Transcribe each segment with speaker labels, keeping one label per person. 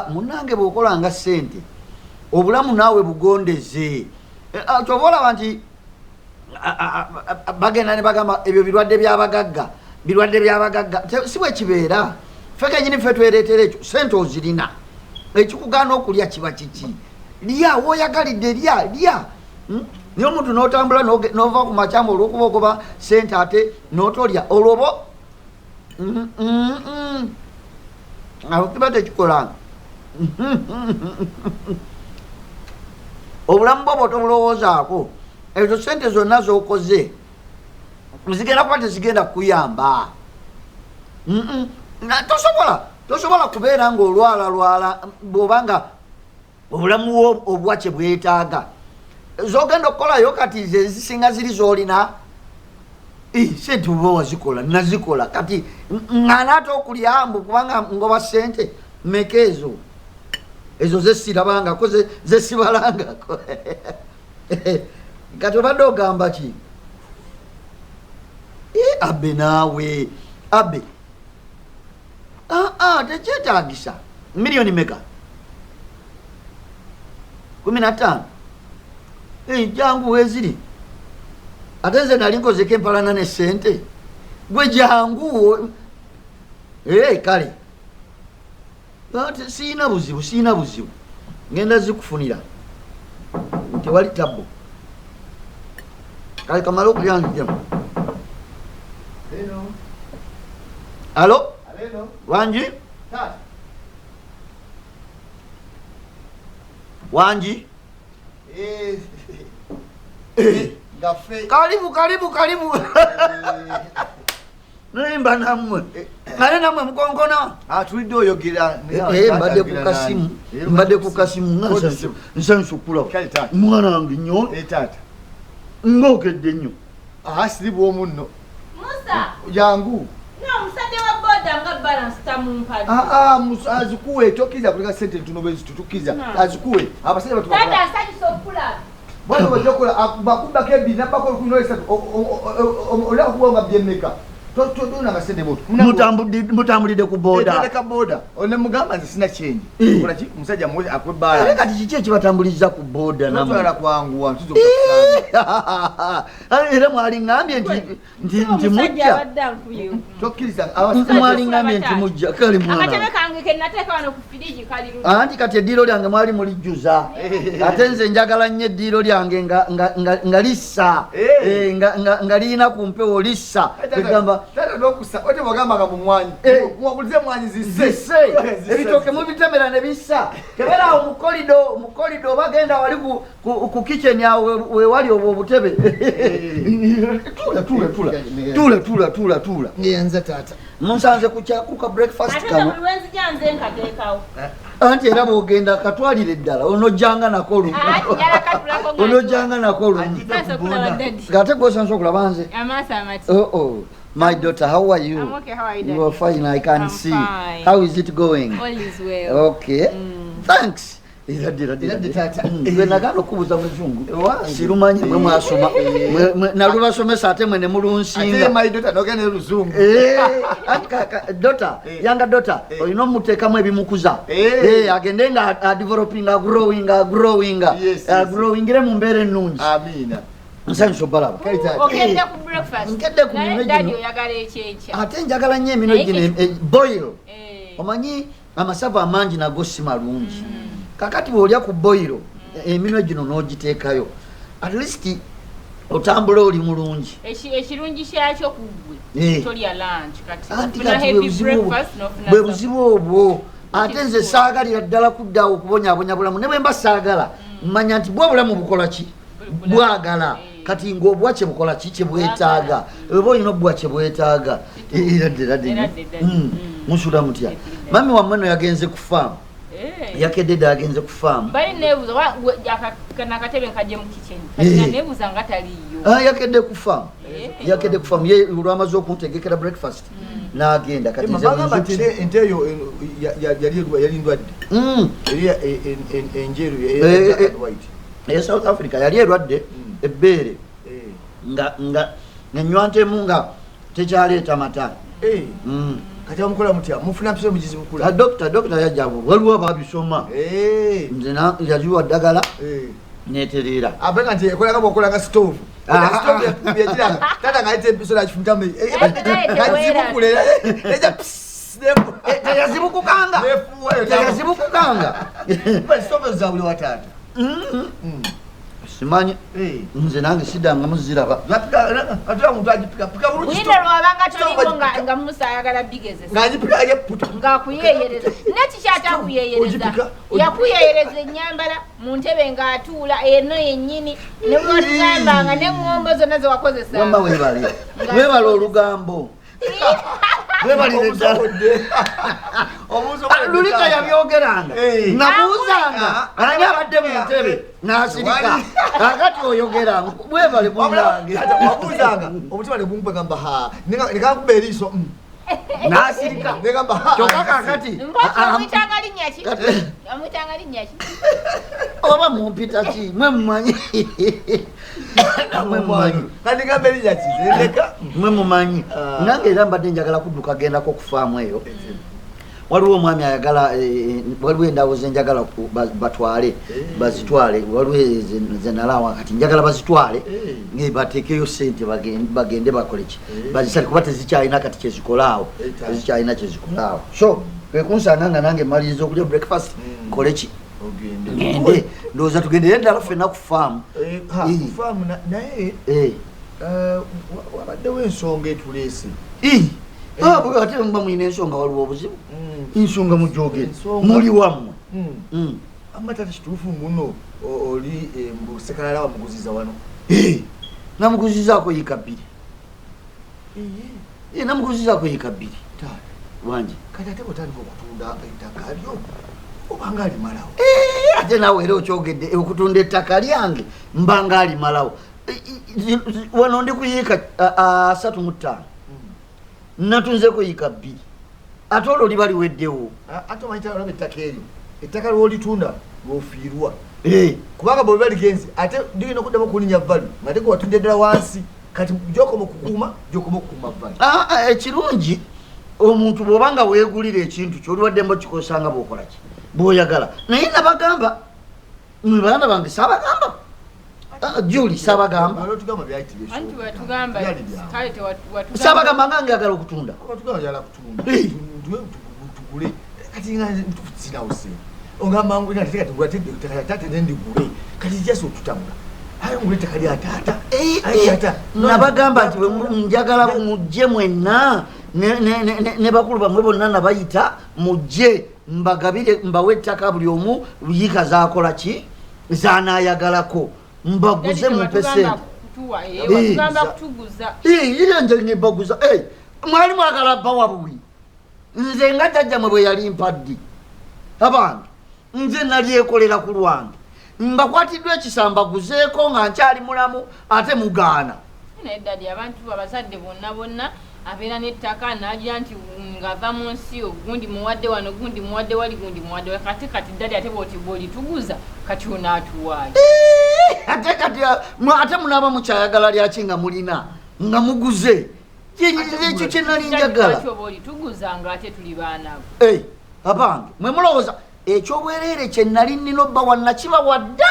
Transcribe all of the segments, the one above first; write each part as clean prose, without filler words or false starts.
Speaker 1: munange bw'okola nga ssente obulamu naawe bugondeze kyova olaba nti bagenda ne bagamba ebyo birwadde by'abagagga si bwe kibeera ffe kenyini ffe twereetera ekyo ssente ozirina ekikugaana okulya kiba kiki lya wooyagalidde lya niyo omuntu n'otambula n'ova ku makyama olw'okuba ogoba ssente ate n'otolya olwobo awo kiba tekikolanga obulamu bwo bw'otobulowoozaako ezo ssente zonna z'okoze zigenda kuba tezigenda kukuyamba tosobola kubeera ng'olwalalwala bw'obanga obulamu bwo obwakye bwetaaga zogenda okukolayo kati ze zisinga ziri z'olina sente oba wazikola nazikola kati ng'anaate okulya mbu kubanga ngoba ssente meka ezo zesirabangako zesibalangako kati obadde ogamba ki abe naawe abe tekyetaagisa miliyoni meka 15 jangu weziri ate nze nali nkozeko empalana ne ssente gwe jangu kale siina buzibu ngenda zikufunira tewali tabbo kale kamala okulyanjemu alo wanji wanji karibu nimba namwe ale namwe mukonkona
Speaker 2: tulidde oyogera
Speaker 1: mbadde ku kasimu nsansukula mwana wange nnyo ng'okedde nnyo
Speaker 2: siri bw'omunno jangu
Speaker 3: omusajja wa boda nga balance tamumpadde
Speaker 2: azikuwe tokkiriza kuleka ssente ntuno bwe zitutukiza azikuwe abasajja
Speaker 3: tata asanyusa okulaba
Speaker 2: bwana bajokola bakubbako ebiri nabbako olukumi olaba kuba nga byemmeka toduna amasente
Speaker 1: mutambulidde ku
Speaker 2: boda boda onemugamba nze sina kyenyi kolaki omusajja muwe akwebbala
Speaker 1: kati kiki ekibatambuliza ku boda
Speaker 2: natwala kwanguwa
Speaker 1: era mwaliŋŋambye nti mujja
Speaker 2: tokkiriza
Speaker 1: mwaliŋŋambye nti mujja kale
Speaker 3: akatebe kange ke nateeka wano ku firiji kali
Speaker 1: anti kati eddiiro lyange mwali mulijjuza ate nze njagala nnyo eddiiro lyange nga lissa nga lirina ku mpewo lissa egamba
Speaker 2: tata nokusa ote bagamba mumwanyi mwabulize mwanyi zisse
Speaker 1: ebitoke mubitemera ne bissa kebera awo mukolido bagenda wali ku kitchen yawe wewali obwo obutebe tula
Speaker 2: ngenze tata
Speaker 1: munsanze kuka breakfast kano anti era bwogenda katwalire eddala onojjanga nako lumu ng'ate gwosanze okulaba nze My daughter, how are you?
Speaker 3: I'm okay, how are you?
Speaker 1: You are fine, I can see.
Speaker 3: Fine.
Speaker 1: How is it going?
Speaker 3: All is well.
Speaker 1: Okay. Thanks. Nagano kubuza muzungu sirumanyi mwe mwasoma nalubasomesa ate mwene mulunsinga
Speaker 2: my daughter nogene luzungu
Speaker 1: daughter younger daughter olina omuteekamu ebimukuza agende nga developing growingire mu mbeera ennungi
Speaker 2: amina
Speaker 1: nsanyusa obalaba
Speaker 3: okedde ku breakfast
Speaker 1: nkedde ku mino gino ate njagala nnyo emino gino boil omanyi amasavu amangi nago si malungi kakati bw'olya ku boiro emino gino n'ogiteekayo at least otambula oli mulungi
Speaker 3: ekirungi kyakyo kugwe tolya lunch kati
Speaker 1: bwe buzibu obwo ate nze saagalira ddala kuddaawo okubonyaabonya bulamu ne bwe mba saagala mmanya nti bwe obulamu bukola ki bwagala kati ng'obwakye bukola ki kye bwetaaga oba olina obwakye bwetaaga eradde musula mutya mami wammwe no yagenze ku faamu yakedde ddala agenze ku faamu yakedde ku faamu ye olwamaze okuntegekera breakfast n'agenda kati
Speaker 2: ente eyo yali ndwadde enjeru
Speaker 1: eya South Africa yali erwadde ebbeere nga nenywa ntemu nga tekyaleeta mata
Speaker 2: kati amukola mutya mufuna mpiso mujizi bukula
Speaker 1: dokita yajjabo waliwo babisoma nze yaziwa ddagala neterera
Speaker 2: abenga nti ekolaga bwokolaga stove yagiranga tata ngaite empiso nakifumitamu kazibukule
Speaker 1: teyazibukukanga
Speaker 2: stove zabuli wataata
Speaker 1: simanyi nze nange sidanga muziraba
Speaker 2: atula muntu agipikapika
Speaker 3: bulungi wina lwabanga toliko nga Musa ayagala bigezesa
Speaker 2: ngagipika yeputa
Speaker 3: ngakuyeyereza nekikyata kuyeyereza yakuyeyereza ennyambala mu ntebe ng'atuula eno yennyini ne bwotugambanga n'eŋŋombo zonna ze wakozesa
Speaker 1: wamba webale olugambo webalire ddala lulika yabyogeranga nabuuzanga ani abadde mu ntebe n'asirika kakati oyogeranga webale munange
Speaker 2: wabuuzanga omutima ne gungwegamba nekankuba eriiso
Speaker 1: n'asirika kyokka kakati
Speaker 3: amwitanga linnya ki
Speaker 1: oba mumpita ki mwe mumanyi
Speaker 2: kandigamba erinnya kizendeka
Speaker 1: mwe mumanyi nange era mbadde njagala kudduka gendako okufaamu eyo waliwo omwami ayagala waliwo endowooza enjagala batwale bazitwale waliwo zenalawa kati njagala bazitwale bateekeyo ssente bagende bakoleki bazisale kuba tezikyalina kati kyezikolaawo tezikyalina kyezikolaawo so kwekunsanga nga nange maliriza okulya breakfast nkoleki gende ndowooza tugendere ddala ffenna ku faamu
Speaker 2: naye wabaddewo ensonga etuleese
Speaker 1: ate muba mulina ensonga waliwo obuzibu ensonga mujogere muli wammwe
Speaker 2: amatata kituufu muno oli musekalala wamuguzizza wano
Speaker 1: namuguzizaako yiika 2 namuguzizaako yiika 2 wangi
Speaker 2: kati ate bwetandika okutunda ettaka lyo obanga alimalawo
Speaker 1: ate naawe era okyogedde okutunda ettaka lyange mbanga alimalawo wano ndi kuyiika 35 natunzeko yiika 2 ate olwo liba liweddewo
Speaker 2: ate omanyitaalaba ettaka eryo ettaka lwolitunda lwofiirwa kubanga bweliba ligenzi ate ligenda okuddamu kulinya valu ngate ge watunda eddala wansi kati gyokoma okukuuma gyokoma okukuuma valu
Speaker 1: ekirungi omuntu bw'obanga weegulira ekintu kyoliwaddembo kikosanga bwokolaki bw'oyagala naye nabagamba mwe baana bange saabagamba Juli sabagamba sabagamba nga njagala okutunda nabagamba nti njagala mujje mwenna ne bakulu bamwe bonna nabayita mujje mbagabire mbawe ettaka buli omu yiika zakola ki zanayagalako mbaguze mumpe sente ire nje ngebaguza mwali mwagala bawa buwi nze nga jjajjamwe bwe yali mpaddi abange nze nalyekolera ku lwange mbakwatiddwa ekisambaguzeeko nga nkyali mulamu ate mugaana
Speaker 3: naddadi abantu abazadde bonna abeera n'ettaka n'agira nti ng'ava mu nsi ogundi muwadde wano gundi muwadde wali gundi muwadde wali kati ddadi ate bw'olituguza kati onaatuwaayo
Speaker 1: ate munaaba mukyayagala lyaki nga mulina nga muguze ekyo kye nali njagala
Speaker 3: olituguza ng'ate tuli baanabo
Speaker 1: abange mwe mulowooza ekyobwereere kye nali nnina obba wannakiba wadda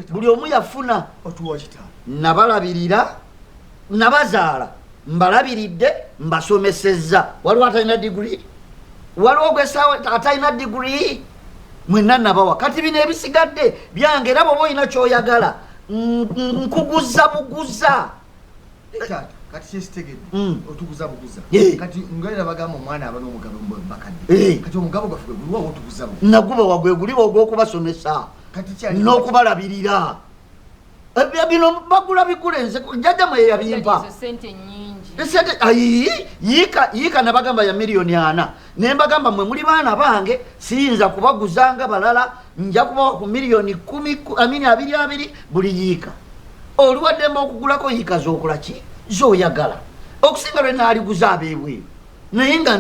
Speaker 1: buli omu yafuna nabalabirira nabazaala mbalabiridde mbasomesezza waliwo atalina diguri waliwo gwesaawa atalina diguri mwenna nabawa kati bino ebisigadde byange era bwoba olina kyoyagala nkuguza buguza
Speaker 2: kati kyesitegedde otuguza buguza kati ngaera bagamba omwana aba n'omugabo bakadde kati omugabo gwaffe gwe guliwo otuguza
Speaker 1: naguba wagweguliwo ogw'okubasomesa n'okubalabirira bino bagula bikulenze jjajja mwe yabimpa esente yiika nabagamba ya miliyoni 4 nembagamba mwe muli baana bange siyinza kubaguzanga balala nja kubawa ku miliyoni 22 buli yiika oliwaddemba okugulako yiika zokolaki zoyagala okusinga lwe naaliguza abeebweru naye nga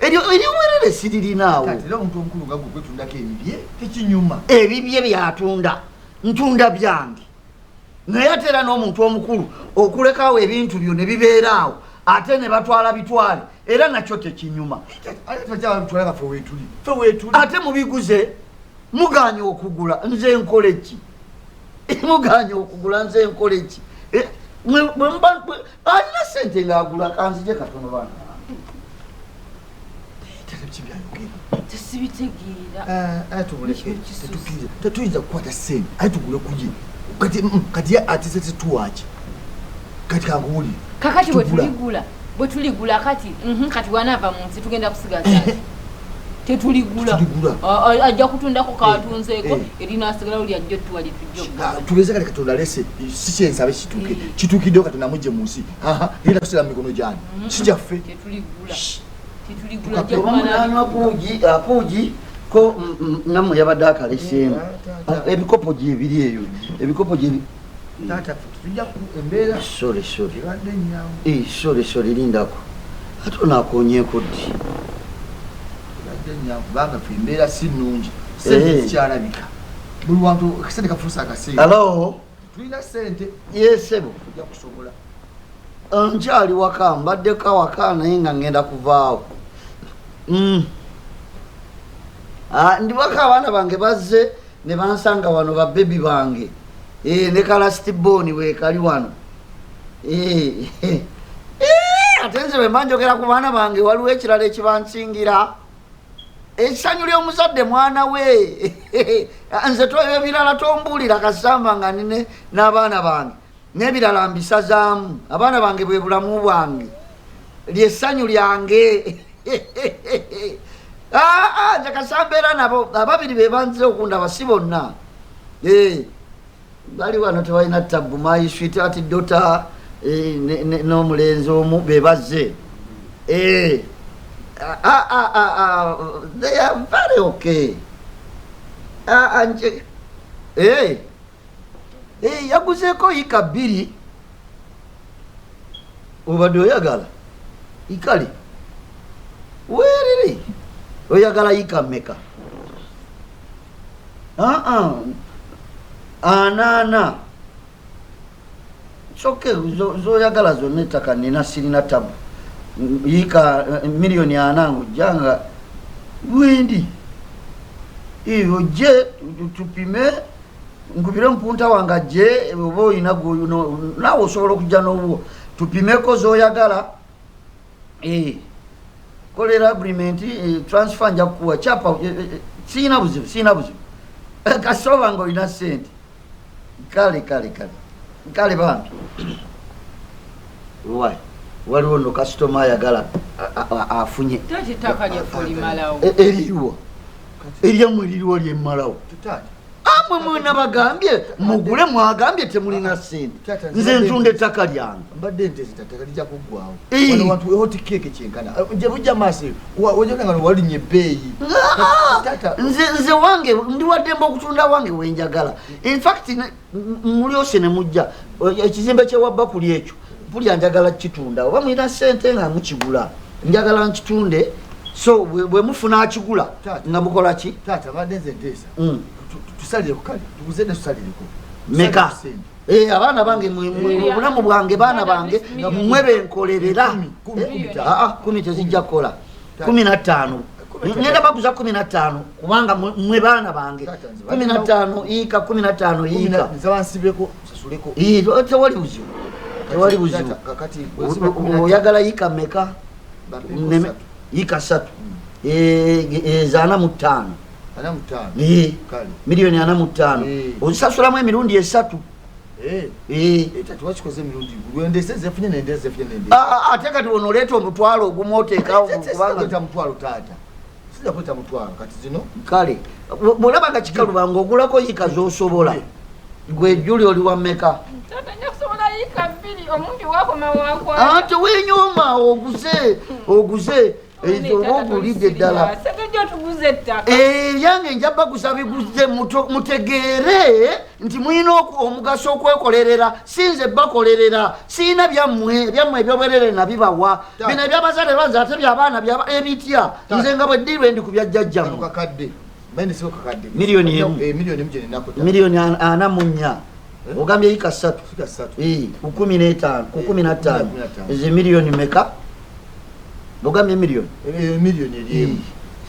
Speaker 1: eryowerere siririnaawo ebibye byatunda ntunda byange naye ate era n'omuntu omukulu okulekawo ebintu byo ne bibeeraawo ate ne batwala bitwale era nakyo tekinyuma ate mubiguze muganye okugula nze nkole ki muganye okugula nze nkole ki alina sente ng'agula kanzije katono bana
Speaker 3: tesibitegeera
Speaker 2: tetuyinza kukwata sente aye tugule kuye kati ate tetuwaki kati kanguwuli
Speaker 3: kakati bwe tuligula kati kati wanava mu nsi tugenda kusigaza tetuligula ajja kutundako katunzeeko erinasigala oli ajja otuwali tujja
Speaker 2: tugeze kale katonda lese si kyensabe kituukiddeho katonda mujje mu nsi genda kusera mu mikono gyani kijaffe
Speaker 3: tetuligula
Speaker 1: apuugi ko namwe yabadde akaleseemu ebikopo gyebiri eyo ebikopo gyebi sorry lindako ate onaakonyeeko ddi
Speaker 2: kubanga fe embeera si nnungi sente zikyalabika buli wantu akasente kafuusa akaseera
Speaker 1: alo
Speaker 2: tulina sente
Speaker 1: yesebo
Speaker 2: tujja kusobola
Speaker 1: nkyali waka mbaddeko waka naye nga ngenda kuvaawo ndi waka abaana bange bazze ne bansanga wano babebi bange ne kalastiboni weekali wano ate nze bwe mba njogera ku baana bange waliwo ekirala ekibansingira ekisanyu ly'omuzadde mwana we nze ebirala tombuulira kasamba nga nine n'abaana bange n'ebirala mbisazaamu abaana bange bwe bulamu bwange lyessanyu lyange nze kasamba era nabo ababiri be banzire okundaba si bonna bali wano tebalina tabbu mayiswiti ati dota n'omulenzi omu be bazze they are very okay yaguzeeko yika 2 obadde oyagala ikali weerere oyagala yika mmeka anaana soke zoyagala zonna ettaka nina sirina tabu yika miliyoni 4 ngujjanga wendi ojje tupime nkubire mpunta wange ajje oba oyina naawe osobola okujja n'obwo tupimeko zoyagala kolera agreement transfer nja kukuwa chapa sina buzibu kasoba nga olina sente kale bambi waliwo no kasitoma ayagala afunye eriwo eryamwe eririwo lyemmalawo amwe mwena bagambye mugule mwagambye temulina sente nze ntunda ettaka lyange
Speaker 2: mbadde ntezi tataka lijja kuggwawo wano wantu hoti keke kyenkana nje bujja maaso wajoganga walinye ebbeeyi
Speaker 1: nze wange ndiwaddemba okutunda wange wenjagala in fact mulyose ne mujja ekizimbe kyewabba kuli ekyo pulya njagala kitunda oba mulina sente nga mukigula njagala nkitunde so bwe mufuna akigula nga mukola ki
Speaker 2: taata badde nze nteesa tusalireko kale tuguze ne tusalireko
Speaker 1: meka abaana bange obulamu bwange baana bange mmwe benkolerera 10 tezijja kukola 15 ngenda baguza 15 kubanga mmwe baana bange 15 yika 15 yika
Speaker 2: nzawansibeko sasuleko
Speaker 1: tewali buzibu oyagala yika meka yika 3 zaana mu 5 miliyoni 45 ozisasulamu emirundi 3
Speaker 2: tatuwakikoze emirundi lwendesezefunye nendezefunye
Speaker 1: ate kati onoleeta omutwalo ogumu oteekawo
Speaker 2: kubanga mutwalo taata sijja kweta mutwalo kati zino
Speaker 1: kale bwolaba nga kikalubanga ogulako yika zosobola gwe juli oli wa meka ate wenyoma oguze ogulidde ddala yange njaba gusabiguze mutegeere nti mulina omugaso okwekolerera sinze bakolerera siina byammwe ebyobwerere nabibawa bino ebyabazale banze ate byabaana ebitya nze nga bweddirwe ndi ku byajjajjamu miliyoni 44 ogambye ika 3 ku 15 ku 15 ezi milioni meka ogambye milioni
Speaker 2: milioni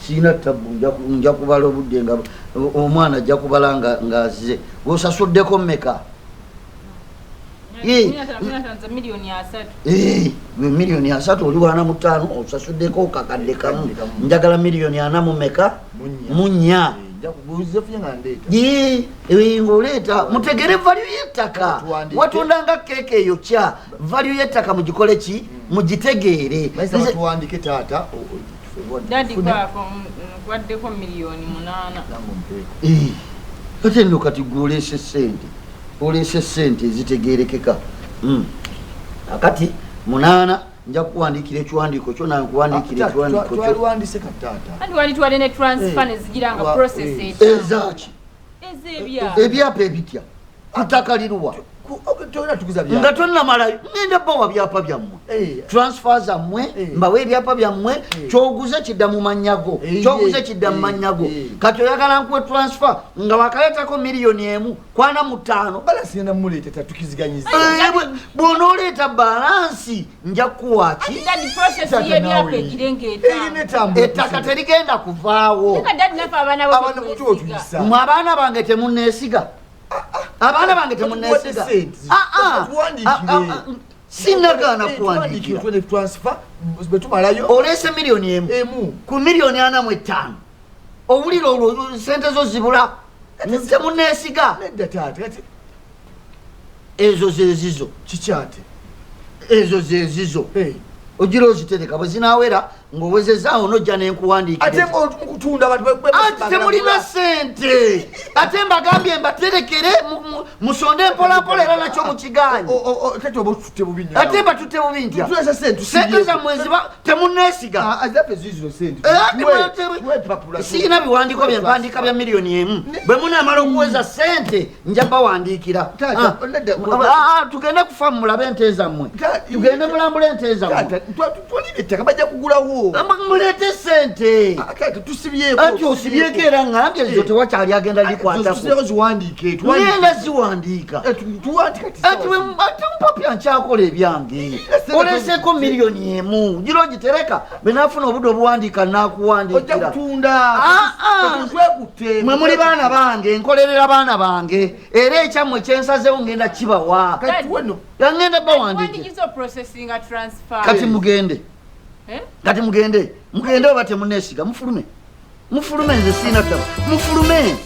Speaker 1: sina tabu nja kubala obudde nga omwana ajja kubala nga azize gosasuddeko meka milioni 3 oli 45 osasuddeko kakadde kamu njagala milioni 4 meka munya ng'oleeta mutegere value y'ettaka watundanga keeke eyo kya value y'ettaka mugikole ki mugitegeere
Speaker 2: tuwandike taata
Speaker 3: gwaddeko milioni 8
Speaker 1: ate nno kati gwe oleese sente ezitegeerekeka akati 8 nja kuwandiikira ekiwandiiko kyo nankuwandiikira ekiwandiiko
Speaker 2: kyolwandise kataata
Speaker 3: andi wali twale ne transfer ne zigiranga process
Speaker 1: ezaki
Speaker 3: ebyapa
Speaker 1: ebitya ttaka liruwa
Speaker 2: tugiza
Speaker 1: nga tonnamalayo ngenda bawa byapa byammwe transfer zammwe mbawa ebyapa byammwe kyoguze kidda mu mannyago kyoguze kidda mu mannyago kati oyagala nkuwe transfer nga wakaleetako milioni 1 kwana mu 5
Speaker 2: balasina muleeta tatukiziganyiza
Speaker 1: bw'onooleeta balansi nja kuwaki ettaka terigenda kuvaawo mwe abaana bange temunneesiga abaana bange temunneesiga sinagaana kuwandiikira oleese milioni 1 ku milioni 45 owulira olwo sente zo zibula temunneesiga ezo zezizo
Speaker 2: kikyate
Speaker 1: ezo zezizo ogira ozitereka bwe zinaawera ng'owezezaawo nojja nenkuwandiikira
Speaker 2: ate mukutunda abantu
Speaker 1: ati temulina sente ate mbagambye mbaterekere musonde mpolampola era nakyo mukiganyi ate mbatutte bubi ntya sente zammwe ziba temunneesiga siina biwandiiko byempandiika bya milioni 1 bwe munaamala okuweza sente nja bawandiikira tugende kufa mulabe ente zammwe tugende mulambula ente zammwe mulete sente ati osibyeko era ngambye ezo tewakyali agenda likwatagenda ziwandiika ati mpapya nkyakola ebyange oleseko milioni 1 gira ogitereka benafuna obudde obuwandiika nakuwandiikira mwe muli baana bange nkolerera baana bange era ekyammwe kyensazewo ngenda kibawa ngenda bawandiikira kati mugende kati mugende oba temunneesiga mufulume nze siina ttaba mufulume